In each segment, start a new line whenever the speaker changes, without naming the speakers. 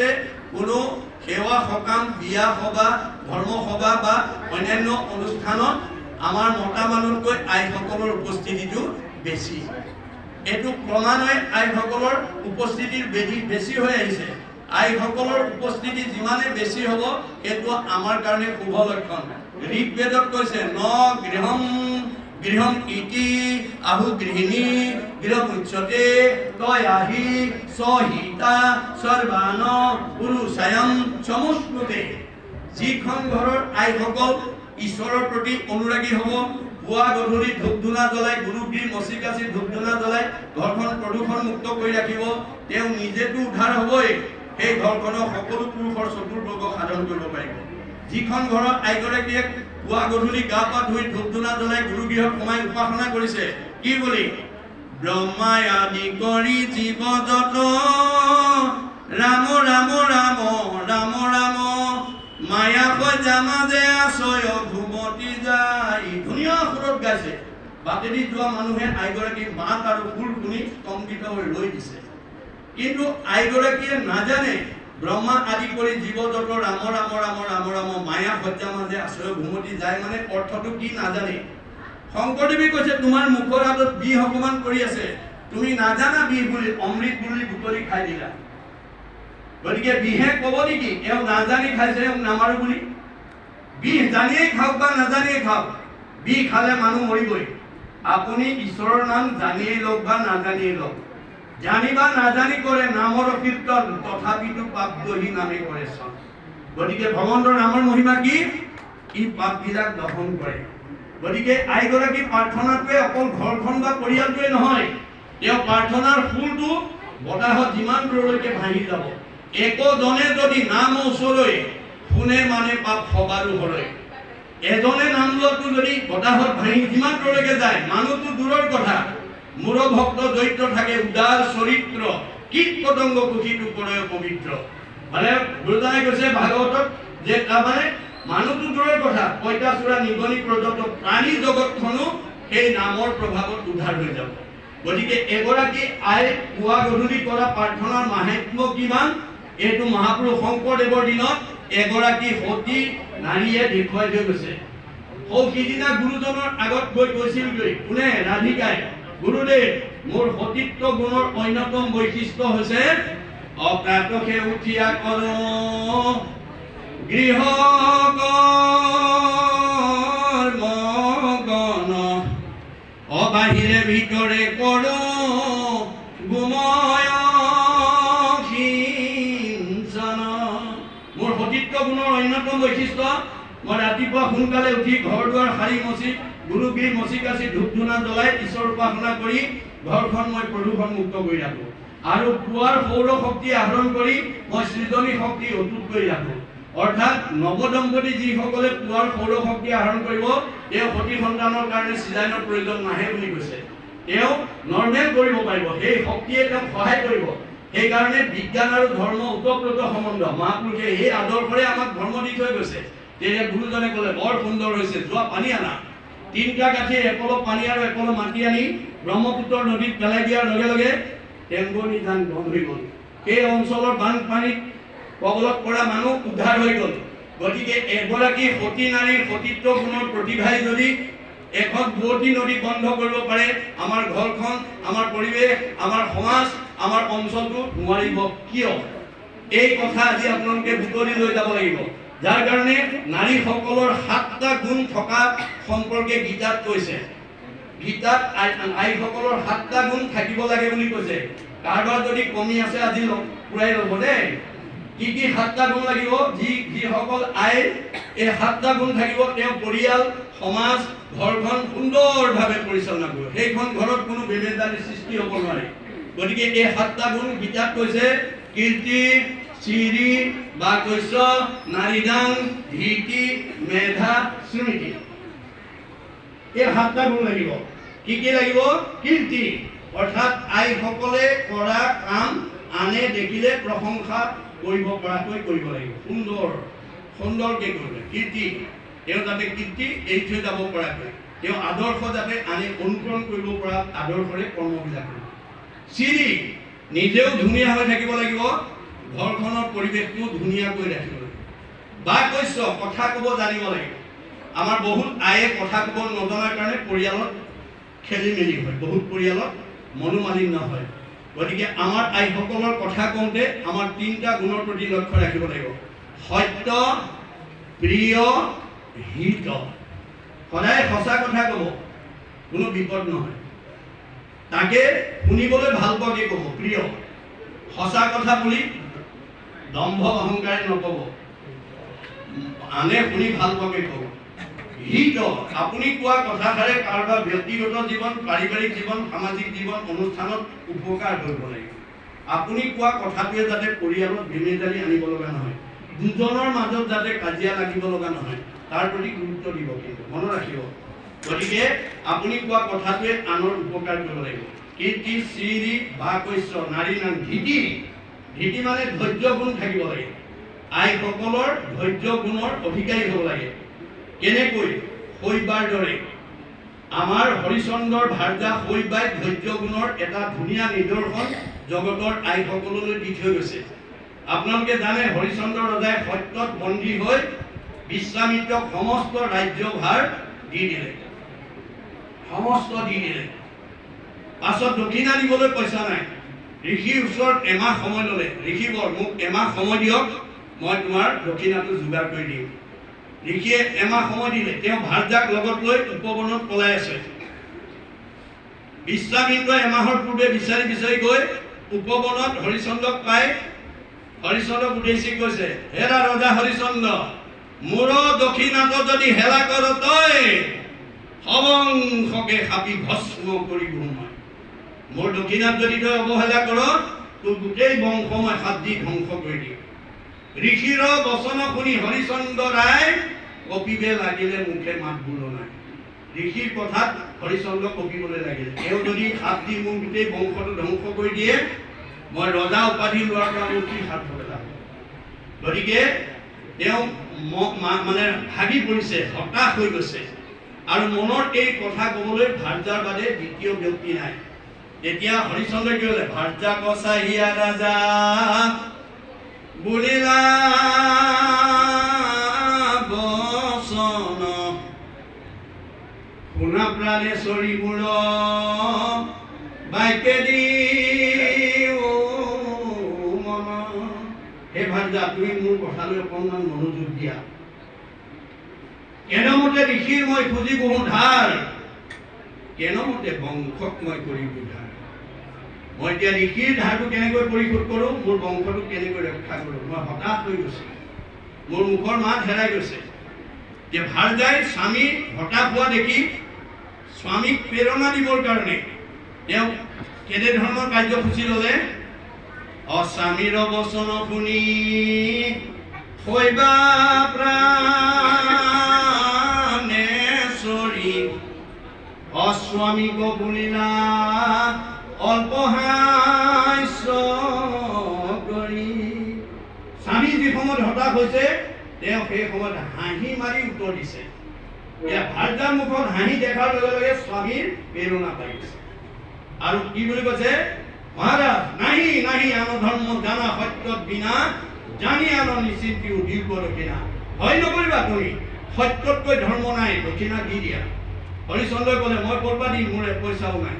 ভৱিষ্যতে কোনো সেৱা সকাম বিয়া সভা ধৰ্ম সভা বা অন্যান্য অনুষ্ঠানত আমাৰ মতা মানুহতকৈ আইসকলৰ উপস্থিতিটো বেছি। এইটো ক্ৰমান্বয়ে আইসকলৰ উপস্থিতিৰ বেছি হৈ আহিছে। আইসকলৰ উপস্থিতি যিমানে বেছি হ'ব সেইটো আমাৰ কাৰণে শুভ লক্ষণ। ঋগ্বেদত কৈছে ন গৃহম গৃহম ইতি আহু গৃহিণী গৃহ মুচ্যতে তয়াহি সহিতা সৰ্বান পুৰুষায়ম সমুষ্ণুতে। যিখন ঘৰৰ আইসকল ঈশ্বৰৰ প্ৰতি অনুৰাগী হ'ব, পুৱা গধূলি ধূপ ধূনা জ্বলাই গুৰুগিৰি মচি কাচি ধূপ ধূনা জ্বলাই ঘৰখন প্ৰদূষণ মুক্ত কৰি ৰাখিব, তেওঁ নিজেতো উদ্ধাৰ হ'বই, সেই ঘৰখনৰ সকলো পুৰুষৰ চতুৰ্বৰ্গ সাধন কৰিব পাৰিব। যিখন ঘৰত আইগৰাকীয়ে পুৱা গধূলি গা পা ধুই ধূপ ধূনা জ্বলাই গুৰুগৃহত সোমাই উপাসনা কৰিছে কি বুলি? ব্ৰহ্মাই আদি কৰি জীৱ যত ৰাম ৰাম ৰাম ৰাম ৰাম মায়া সজা মাজে আছয় ঘুমতি যায়। ধুনীয়া সুৰত গাইছে। বাটেদি যোৱা মানুহে আইগৰাকী মাত আৰু সুৰ শুনি স্তম্ভিত হৈ ৰৈ দিছে। কিন্তু আইগৰাকীয়ে নাজানে ব্ৰহ্মা আদি কৰি জীৱ যত ৰাম ৰাম ৰাম ৰাম ৰাম মায়া সজ্জা মাজে আশ্ৰয় ঘুমতি যায় মানে অৰ্থটো কি নাজানে। শংকৰদেৱে কৈছে তোমাৰ মুখৰ আগত বিষ অপমান কৰি আছে, তুমি নাজানা বিষ বুলি অমৃত বুলি বুটলি খাই দিলা। গতিকে বিহে ক'ব নেকি এওঁ নাজানি খাইছে এওঁ নামাৰো বুলি? বিষ জানিয়েই খাওক বা নাজানিয়েই খাওক, বিষ খালে মানুহ মৰিবই। আপুনি ঈশ্বৰৰ নাম জানিয়েই লওক বা নাজানিয়েই লওক, জানি বা নাজানি কৰে নামৰ কীৰ্তন তথাপিতো পাপ দহি নামে কৰে চন। গতিকে ভগৱন্তৰ নামৰ মহিমা কি? ই পাপবিলাক দহন কৰে। গতিকে আইগৰাকী প্ৰাৰ্থনাটোৱে অকল ঘৰখন বা পৰিয়ালটোৱে নহয়, তেওঁ প্ৰাৰ্থনাৰ ফুলটো বতাহত যিমান দূৰলৈকে ভাঙি যাব। একোজনে যদি নাম ওচৰলৈ শুনে মানে পাপ সবাৰো হৰয়। এজনে নাম লোৱাটো যদি বতাহত ভাঙি যিমান দূৰলৈকে যায়, মানুহটো দূৰৰ কথা, মূৰ ভক্ত দৈত্য থাকে উদাৰ চৰিত্ৰ, কীট পতংগ কুঠিটো কৰে পবিত্ৰ। মানে গুৰুজনাই কৈছে ভাগৱতত যে তাৰমানে মানুহটো দূৰৰ কথা, পঁইতাচোৰা নিগনি পৰ্যন্ত প্ৰাণী জগতখনো সেই নামৰ প্ৰভাৱত উদ্ধাৰ হৈ যাব। গতিকে এগৰাকী আই পুৱা গধূলি কৰা প্ৰাৰ্থনাৰ মাহাত্ম্য কিমান এইটো মহাপুৰুষ শংকৰদেৱৰ দিনত এগৰাকী সতী নাৰীয়ে দেখুৱাই থৈ গৈছে। সিদিনা গুৰুজনৰ আগত গৈ কৈছিলগৈ কোনে? ৰাধিকাই, গুৰুদেৱ মোৰ সতীত্ব গুণৰ অন্যতম বৈশিষ্ট্য হৈছে অপ্ৰাতসে উঠিয়া কৰো গৃহ কৰ্ম অবাহিৰে ভিতৰে কৰো গুময় সিঞ্চন। মোৰ সতীত্ব গুণৰ অন্যতম বৈশিষ্ট্য মই ৰাতিপুৱা সোনকালে উঠি ঘৰ দুৱাৰ সাৰি মচি গুৰুগিৰি মচি কাচি ধূপ ধূনা জ্বলাই ঈশ্বৰ উপাসনা কৰি ঘৰখন মই প্ৰদূষণ মুক্ত কৰি ৰাখো আৰু পুৱাৰ সৌৰ শক্তি আহৰণ কৰি মই সৃজনী শক্তি অটুট কৰি ৰাখো। অৰ্থাৎ নৱদম্পতি যিসকলে পুৱাৰ সৌৰ শক্তি আহৰণ কৰিব তেওঁ সতী সন্তানৰ কাৰণে চিজাইনৰ প্ৰয়োজন নাহে বুলি কৈছে। তেওঁ নৰ্মেল কৰিব পাৰিব, সেই শক্তিয়ে তেওঁক সহায় কৰিব। সেইকাৰণে বিজ্ঞান আৰু ধৰ্ম ওতঃপ্ৰোত সম্বন্ধ। মহাপুৰুষে এই আদৰ্শৰে আমাক ধৰ্ম দি থৈ গৈছে। তেতিয়া গুৰুজনে ক'লে বৰ সুন্দৰ হৈছে, যোৱা পানী আনা। 3টা কাঠিৰ একলপ পানী আৰু একলপ মাটি আনি ব্ৰহ্মপুত্ৰৰ নদীত পেলাই দিয়াৰ লগে লগে টেংগনি জান বন্ধ হৈ গ'ল। সেই অঞ্চলৰ বানপানীত কবলত পৰা মানুহ উদ্ধাৰ হৈ গ'ল। গতিকে এগৰাকী সতী নাৰীৰ সতীত্ব গুণৰ প্ৰতিভাই যদি এখন বুৱতী নদী বন্ধ কৰিব পাৰে, আমাৰ ঘৰখন, আমাৰ পৰিৱেশ, আমাৰ সমাজ, আমাৰ অঞ্চলটো নোৱাৰিব কিয়? এই কথা আজি আপোনালোকে বুটলি লৈ যাব লাগিব। যাৰ কাৰণে নাৰীসকলৰ 7টা গুণ থকা সম্পৰ্কে গীতাত কৈছে। গীতাত আইসকলৰ 7টা গুণ থাকিব লাগে বুলি কৈছে। কাৰোবাৰ যদি কমি আছে আজি পুৰাই ল'ব দেই। কি কি 7টা গুণ লাগিব? যিসকল আইৰ এই 7টা গুণ থাকিব, তেওঁ পৰিয়াল সমাজ ঘৰখন সুন্দৰভাৱে পৰিচালনা কৰিব। সেইখন ঘৰত কোনো বেমেজালিৰ সৃষ্টি হ'ব নোৱাৰে। গতিকে এই 7টা গুণ গীতাত কৈছে কীৰ্তি চিৰি বাকস্য নাৰীদাং ধীতি মেধা স্মৃতি। এই 7টা গুণ লাগিব। কি কি লাগিব? কীৰ্তি অৰ্থাৎ আইসকলে কৰা কাম আনে দেখিলে প্ৰশংসা কৰিব পৰাকৈ কৰিব লাগিব। সুন্দৰকৈ কৰিব। কীৰ্তি তেওঁ যাতে কীৰ্তি এৰি থৈ যাব পৰাকৈ, তেওঁ আদৰ্শ যাতে আনে অনুকৰণ কৰিব পৰা আদৰ্শৰে কৰ্মবিলাক কৰিব। চিৰি নিজেও ধুনীয়া হৈ থাকিব লাগিব, ঘৰখনৰ পৰিৱেশটো ধুনীয়াকৈ ৰাখিব লাগে। বা কৈছ কথা ক'ব জানিব লাগে। আমাৰ বহুত আয়ে কথা ক'ব নজনাৰ কাৰণে পৰিয়ালত খেলি মেলি হয়, বহুত পৰিয়ালত মনোমালিন্য হয়। গতিকে আমাৰ আইসকলৰ কথা কওঁতে আমাৰ 3টা গুণৰ প্ৰতি লক্ষ্য ৰাখিব লাগিব। সত্য, প্ৰিয়, হিত। সদায় সঁচা কথা ক'ব, কোনো বিপদ নহয়। তাকে শুনিবলৈ ভাল পোৱাকে ক'ব, প্ৰিয়। সঁচা কথা বুলি দম্ভ অহংকাৰে নক'ব, আনে শুনি ভাল পোৱাকে ক'ব। হিত, আপুনি কোৱা কথাষাৰে কাৰোবাৰ ব্যক্তিগত জীৱন, পাৰিবাৰিক জীৱন, সামাজিক জীৱন, অনুষ্ঠানত উপকাৰ কৰিব লাগিব। আপুনি কোৱা কথাটোৱে যাতে পৰিয়ালত বেমেজালি আনিব লগা নহয়, দুজনৰ মাজত যাতে কাজিয়া লাগিব লগা নহয়, তাৰ প্ৰতি গুৰুত্ব দিব। কিন্তু মনত ৰাখিব, গতিকে আপুনি কোৱা কথাটোৱে আনৰ উপকাৰ কৰিব লাগিব। কীৰ্তি, শ্ৰী, বা কৈছ, নাৰী নাম, ধীতি। ধীতি মানে ধৈৰ্য গুণ থাকিব লাগে। আইসকলৰ ধৈৰ্য গুণৰ অধিকাৰী হ'ব লাগে। কেনেকৈ? শৈবাৰ দৰে। আমাৰ হৰিচন্দ্ৰৰ ভাৰ্যা শৈবাই ধৈৰ্য গুণৰ এটা ধুনীয়া নিদৰ্শন জগতৰ আইসকললৈ দি থৈ গৈছে। আপোনালোকে জানে হৰিচন্দ্ৰ ৰজাই সত্যত বন্দী হৈ বিশ্বামিত্ৰক সমস্ত ৰাজ্যভাৰ দি দিলে, সমস্ত দি দিলে। পাছত দক্ষিণা দিবলৈ পইচা নাই। ঋষিৰ ওচৰত এমাহ সময় ল'লে। ঋষিবৰ মোক এমাহ সময় দিয়ক, মই তোমাৰ দক্ষিণাটো যোগাৰ কৰি দিম। ঋষিয়ে এমাহ সময় দিলে। তেওঁ ভাৰ্যাক লগত লৈ উপবনত পলাই আছে। বিশ্বামিত্ৰ এমাহৰ পূৰ্বে বিচাৰি বিচাৰি গৈ উপবনত হৰিচন্দ্ৰক পাই হৰিচন্দ্ৰক উদ্দেশ্যি কৈছে, হেৰা ৰজা হৰিচন্দ্ৰ, মোৰ দক্ষিণাটো যদি হেলা কৰ তই, সবংশকে সাপি ভস্ম কৰিব মই। মোৰ দক্ষিণাত যদি তই অৱহেলা কৰ, তোৰ গোটেই বংশ মই সাপ দি ধ্বংস কৰি দিম। ঋষিৰ বচন শুনি হৰিচন্দ্ৰ ৰায় কপিবে লাগিলে, মুখে মাত বোল নাই। ঋষিৰ কথাত হৰিচন্দ্ৰ কপিবলৈ লাগিলে। তেওঁ যদি সাপ দি মোৰ গোটেই বংশটো ধ্বংস কৰি দিয়ে, মই ৰজা উপাধি লোৱাৰ কাৰণে কি সাপ পেলাম। গতিকে তেওঁ মানে ভাগি পৰিছে, হতাশ হৈ গৈছে। আৰু মনৰ এই কথা ক'বলৈ ভাৰ্যাৰ বাদে দ্বিতীয় ব্যক্তি নাই। তেতিয়া হৰিচন্দ্ৰই কি ক'লে, ভাৰ্যা কছাহিয়া ৰাজা বুলিলা বচন, শুনা প্ৰাণে চৰি মূৰ বাইকেদি মন। হে ভাৰ্যা, তুমি মোৰ কথালৈ অকণমান মনোযোগ দিয়া। কেনমতে ঋষিৰ মই খুজি বহু ধাৰ, কেনমতে বংশক মই কৰি উদ্ধাৰ। মই এতিয়া ঋষিৰ ধাৰটো কেনেকৈ পৰিশোধ কৰোঁ, মোৰ বংশটোক কেনেকৈ ৰক্ষা কৰোঁ, মই হতাশ হৈ গৈছোঁ। মোৰ মুখৰ মাত হেৰাই গৈছে। যে ভাৰ্যাই স্বামী হতাশ হোৱা দেখি স্বামীক প্ৰেৰণা দিবৰ কাৰণে তেওঁ কেনেধৰণৰ কাৰ্যসূচী ল'লে। অস্বামীৰ বচন শুনি শৈবা প্ৰাণে চৰি, অস্বামীক বুলিলা অল্পহাস্য কৰি। স্বামী যি সময়ত হতাশ হৈছে, তেওঁ সেই সময়ত হাঁহি মাৰি উত্তৰ দিছে। ভাৰ্যাৰ মুখত হাঁহি দেখাৰ লগে লগে স্বামীৰ প্ৰেৰণা পাইছে। আৰু কি বুলি কৈছে, মহাৰাজ নাহি নাহি আন ধৰ্ম জানা, সত্যত বিনা জানি আন নিচিন্তি দীৰ্ঘ দক্ষিণা। ভয় নকৰিবা তুমি, সত্যতকৈ ধৰ্ম নাই, দক্ষিণা দি দিয়া। হৰিচন্দ্ৰই ক'লে, মই কৰবা দিম, মোৰ পইচাও নাই।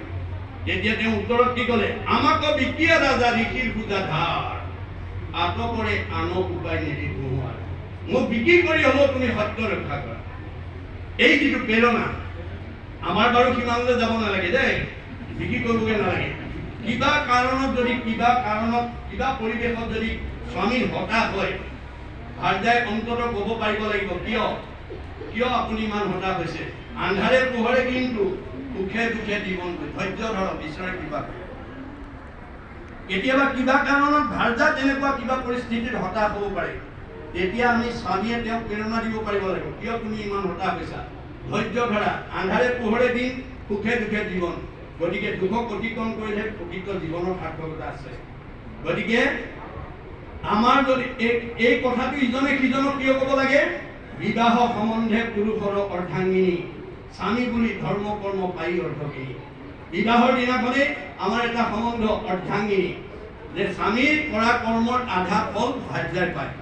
তেতিয়া তেওঁ উত্তৰত কি ক'লে, আমাক বিকিয়া ৰাজা ঋষিৰ পূজা ধাৰ, আতকৰে আনক উপায় নিদি নোহোৱাৰ। মোক বিক্ৰী কৰি হ'লেও তুমি সত্য ৰক্ষা কৰা। এই যিটো প্ৰেৰণা, আমাৰ বাৰু সিমানলৈ যাব নালাগে দেই, বিক্ৰী কৰিবগৈ নালাগে। কিবা কাৰণত যদি কিবা পৰিৱেশত যদি স্বামী হতাশ হয়, ভাৰ্যাই অন্তত ক'ব পাৰিব লাগিব, কিয় আপুনি ইমান হতাশ হৈছে। আন্ধাৰে পোহৰে কিন্তু সুখে দুখে জীৱনটো ধৈৰ্য ধৰক, ঈশ্বৰে কৃপা কৰে। কেতিয়াবা কিবা কাৰণত ভাৰ্যা তেনেকুৱা কিবা পৰিস্থিতিত হতাশ হ'ব পাৰে, তেতিয়া আমি স্বামীয়ে তেওঁক প্ৰেৰণা দিব পাৰিব লাগিব, কিয় তুমি ইমান হতাশ হৈছা, ধৈৰ্য ধৰা, আন্ধাৰে পোহৰে দিন, সুখে দুখে জীৱন। গতিকে দুখক অতিক্ৰম কৰিলে প্ৰকৃত জীৱনৰ সাৰ্থকতা আছে। গতিকে আমাৰ যদি এই কথাটো ইজনে সিজনক কিয় ক'ব লাগে, বিবাহ সম্বন্ধে পুৰুষৰ অৰ্ধাংগিনী, স্বামী বুলি ধৰ্ম কৰ্ম পাই অৰ্থকিনী। বিবাহৰ দিনাখনেই আমাৰ এটা সম্বন্ধ অৰ্ধাংগিনী। যে স্বামীৰ কৰা কৰ্মৰ আধা ফল ভাৰ্যাই পায়।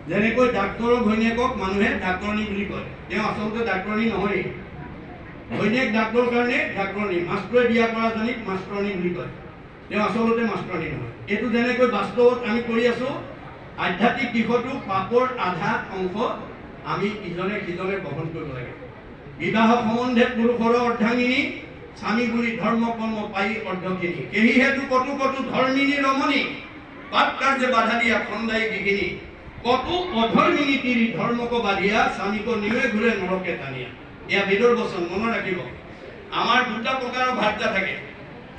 যেনেকৈ ডাক্তৰৰ ঘৈণীয়েকক মানুহে ডাক্তৰণী বুলি কয়, তেওঁ আচলতে ডাক্তৰণী নহয়। ঘৈণীয়েক ডাক্তৰ কাৰণে ডাক্তৰণী, মাষ্টৰে বিয়া কৰাজনীক মাষ্টৰণী বুলি কয়, তেওঁ আচলতে মাষ্টৰণী নহয়। এইটো যেনেকৈ বাস্তৱত আমি কৰি আছোঁ, আধ্যাত্মিক দিশতো পাপৰ আধা অংশ আমি ইজনে সিজনে বহন কৰিব লাগে। বিবাহ সম্বন্ধে পুৰুষৰ অৰ্ধাঙ্গিনী, স্বামী বুলি ধৰ্ম কৰ্ম পাই অৰ্ধখিনি। এই হেতু কটু কটু ধৰ্মিনী ৰমণী, পাপ কাৰ্যে বাধা দিয়া খন্দাই গিগিনী। কটু অধৰ্মিনী তিৰি ধৰ্মক বাধিয়া, স্বামীক নিৱে ঘূৰে নৰকে টানিয়া। এয়া বেদৰ বচন, মনত ৰাখিব। আমাৰ দুটা প্ৰকাৰৰ ভাৰ্যা থাকে,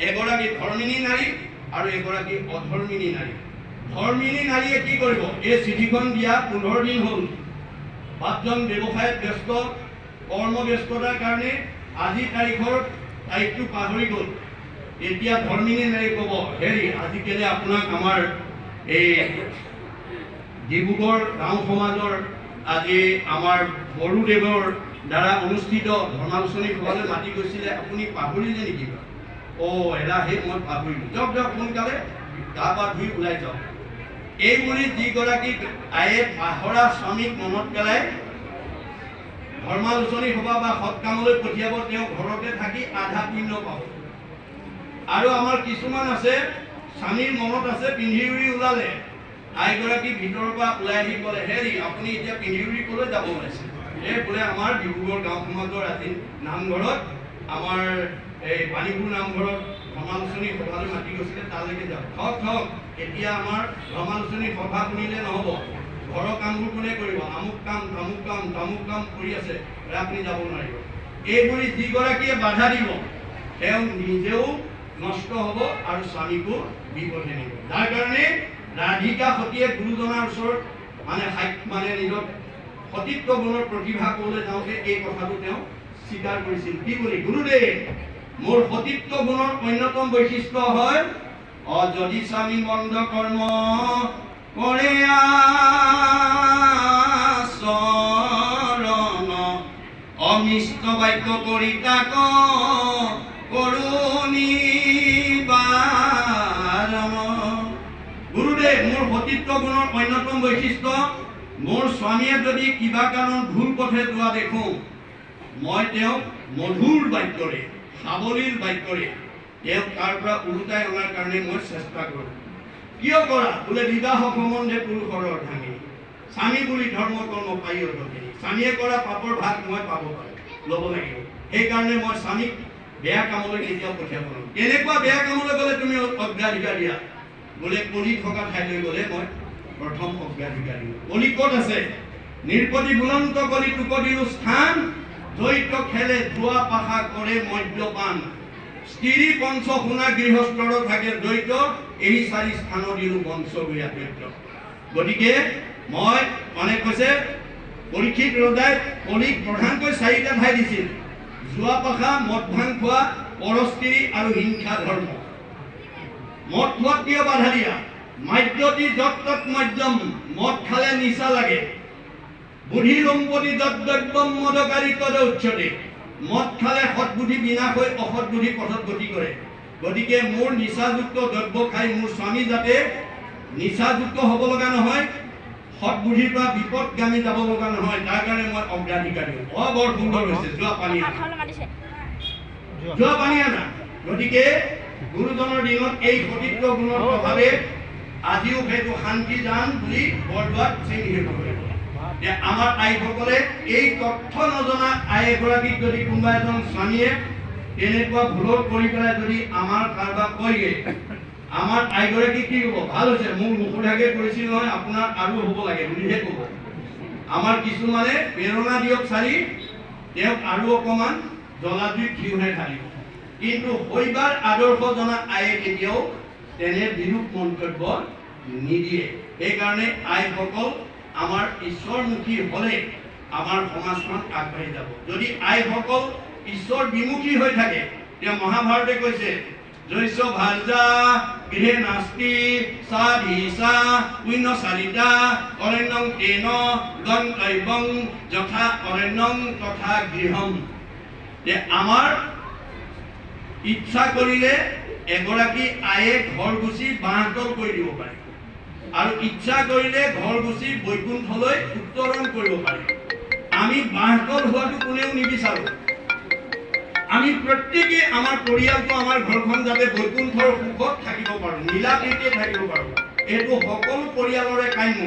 এগৰাকী ধৰ্মিনী নাৰী আৰু এগৰাকী অধৰ্মিনী নাৰী। ধৰ্মিনী নাৰীয়ে কি কৰিব? এই চিঠিখন দিয়া 15 দিন হ'ল, বাপজন ব্যৱসায়ত ব্যস্ত, কৰ্মব্যস্ততাৰ কাৰণে আজি তাৰিখটো পাহৰি গ'ল। এতিয়া ধৰ্মিনী নাৰী ক'ব, হেৰি আজি কেলে আপোনাক আমাৰ এই ডিব্ৰুগড় গাঁও সমাজৰ আজি আমাৰ বড়োদেৱৰ দ্বাৰা অনুষ্ঠিত ধৰ্মালোচনী সভালৈ মাতি গৈছিলে, আপুনি পাহৰিলে নেকি? এৰা সেই মই পাহৰিলোঁ, যাওক যাওক সোনকালে গা পা ধুই ওলাই যাওক। এই বুলি যিগৰাকী আয়ে পাহৰা স্বামীক মনত পেলাই ধৰ্মালোচনী সভা বা সৎকামলৈ পঠিয়াব, তেওঁ ঘৰতে থাকি আধা পিণ্ড পাব। আৰু আমাৰ কিছুমান আছে, স্বামীৰ মনত আছে পিন্ধি উৰি ওলালে, আইগৰাকী ভিতৰৰ পৰা ওলাই আহি ক'লে, হেৰি আপুনি এতিয়া পিন্ধি উৰি ক'লৈ যাব ওলাইছে? বোলে আমাৰ ডিব্ৰুগড় গাঁও সমাজৰ আজি নামঘৰত, আমাৰ এই পানীপুৰ নামঘৰত ধৰ্মালোচনী সভালৈ মাতি গৈছিলে, তালৈকে যাওক। থওক এতিয়া আমাৰ ধৰ্মালোচনী সভা শুনিলে নহ'ব, ঘৰৰ কামবোৰ কোনে কৰিব? আমুক কাম তামুক কাম তামুক কাম কৰি আছে, আপুনি যাব নোৱাৰিব। এইবুলি যিগৰাকীয়ে বাধা দিব, তেওঁ নিজেও নষ্ট হ'ব আৰু স্বামীকো বিপদে নিব। যাৰ কাৰণে ৰাধিকা সতীয়ে গুৰুজনাৰ ওচৰত মানে নিজৰ সতীত্ব গুণৰ প্ৰতিভা ক'বলৈ যাওঁতে এই কথাটো তেওঁ স্বীকাৰ কৰিছিল। কি বুলি? গুৰুদেৱ, মোৰ সতীত্ব গুণৰ অন্যতম বৈশিষ্ট্য হয় যদি স্বামী মন্দ কৰ্ম কৰে আচৰণ, অমিষ্ট বাক্য কৰি তাক কৰুণী বাৰণ। গুৰুদেৱ, মোৰ সতীত্ব গুণৰ অন্যতম বৈশিষ্ট্য, মোৰ স্বামীয়ে যদি কিবা কাৰণত ভুল পথে যোৱা দেখো, মই তেওঁক মধুৰ বাক্যৰে, সাৱলীল বাক্যৰে তেওঁক তাৰ পৰা ওলোটাই অনাৰ কাৰণে মই চেষ্টা কৰোঁ। কিয় কৰা? বোলে বিবাহ সম্বন্ধে পুৰুষৰ অৰ্ধাঙ্গিনী, স্বামী বুলি ধৰ্ম কৰ্ম পাই অৰ্ধখিনি। স্বামীয়ে কৰা পাপৰ ভাগ মই পাব পাৰোঁ, ল'ব লাগিব। সেইকাৰণে মই স্বামীক বেয়া কামলৈ কেতিয়াও পঠিয়াব নোৱাৰোঁ। কেনেকুৱা বেয়া কামলৈ গ'লে তুমি অগ্ৰাধিকাৰ দিয়া? বোলে কলি থকা ঠাইলৈ গ'লে মই প্ৰথম অগ্ৰাধিকাৰ দিওঁ। কলি ক'ত আছে? নিৰ্পতি বুলন্ত কলি তোক দিলো স্থান, দ্বৈত খেলে জুৱা পাশা কৰে মদ্যপান। স্ত্ৰী পঞ্চ শুনা গৃহস্থৰ থাকে দ্বৈত, এই 4 স্থান দিলো বংশ গুয়া দ্বৈত। গতিকে মই কৈছে পৰীক্ষিত ৰজাই কলিক প্ৰধানকৈ 4টা ঠাই দিছিল, জুৱা পাশা, মদ ভাং খোৱা, পৰস্ত্ৰী আৰু হিংসা ধৰ্ম। মদ খোৱাত কিয় বাধা দিয়া? মাদ্যতি যত তত মদ্যম, মদ খালে নিচা লাগে। বুদ্ধি লম্পতি যত দ্ৰব্যম মদকাৰী তদ উচ্চতে, মদ খালে সৎবুদ্ধি বিনাশ হৈ অসৎ বুদ্ধি পথত গতি কৰে। গতিকে মোৰ নিচাযুক্ত দ্ৰব্য খাই মোৰ স্বামী যাতে নিচাযুক্ত হ'ব লগা নহয়, সৎবুদ্ধিৰ পৰা বিপদগামী যাব লগা নহয়, তাৰ কাৰণে মই অগ্ৰাধিকাৰ দিওঁ। বৰ সুন্দৰ হৈছে, যোৱা পানী আনা। গতিকে গুৰুজনৰ দিনত এই সতীত্ব গুণৰ প্ৰভাৱে আজিও সেইটো শান্তি দান বুলি বৰদোৱাত চিহ্নিত কৰে। আমাৰ আইসকলে এই তথ্য নজনা আই এগৰাকীক যদি কোনোবা এজন স্বামীয়ে তেনেকুৱা ভুলত কৰি পেলাই যদি আমাৰ কাৰোবাক কয়গে, আমাৰ আইগৰাকী কি ক'ব? ভাল হৈছে, মোৰ মুখুৰাগে কৰিছিল নহয়, আপোনাৰ আৰু হ'ব লাগে বুলিহে ক'ব। আমাৰ কিছুমানে প্ৰেৰণা দিয়ক চাৰি, তেওঁক আৰু অকণমান জ্বলাজুইত ঘিউহে ঢালিব। কিন্তু শৈবাৰ আদৰ্শ জনা আয়ে কেতিয়াও তেনে বিৰূপ মন্তব্য নিদিয়ে। সেইকাৰণে আইসকল আমাৰ ঈশ্বৰমুখী হ'লে আমাৰ সমাজখন আগবাঢ়ি যাব। যদি আইসকল ঈশ্বৰ বিমুখী হৈ থাকে, তেওঁ মহাভাৰতে কৈছে জৈস্য ভাৰ্যা গৃহে নাস্তি সাধিসা পুণ্য চাৰিতা অৰণ্যং তেন গন্তব্যং যথা অৰণ্যং তথা গৃহম। আমাৰ ইচ্ছা কৰিলে এগৰাকী আয়ে ঘৰ গুচি বাঁহতল কৰি দিব পাৰে আৰু ইচ্ছা কৰিলে ঘৰ গুচি বৈকুণ্ঠলৈ উত্তৰণ কৰিব পাৰে। আমি বাঁহতল হোৱাটো কোনেও নিবিচাৰোঁ। আমি প্ৰত্যেকে আমাৰ পৰিয়ালটো আমাৰ ঘৰখন যাতে বৈকুণ্ঠৰ সুখত থাকিব পাৰোঁ, মিলা প্ৰীতিৰে থাকিব পাৰোঁ, এইটো সকলো পৰিয়ালৰে কাম্য।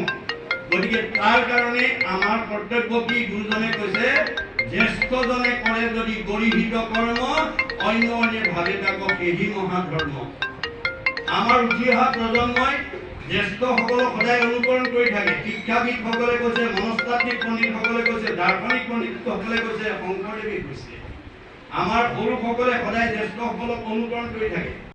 গতিকে তাৰ কাৰণে আমাৰ কৰ্তব্য কি? গুৰুজনে কৈছে, জ্যেষ্ঠজনে কৰে যদি গৰিহিত কৰ্ম, অন্য অন্যে ভাবে তাকো সেহি মহাধৰ্ম। আমাৰ উঠি অহা প্ৰজন্মই জ্যেষ্ঠসকলক সদায় অনুকৰণ কৰি থাকে। শিক্ষাবিদসকলে কৈছে, মনস্তাত্ত্বিক পণ্ডিতসকলে কৈছে, দাৰ্শনিক পণ্ডিতসকলে কৈছে, শংকৰদেৱে কৈছে। আমাৰ সৰুসকলে সদায় জ্যেষ্ঠসকলক অনুকৰণ কৰি থাকে।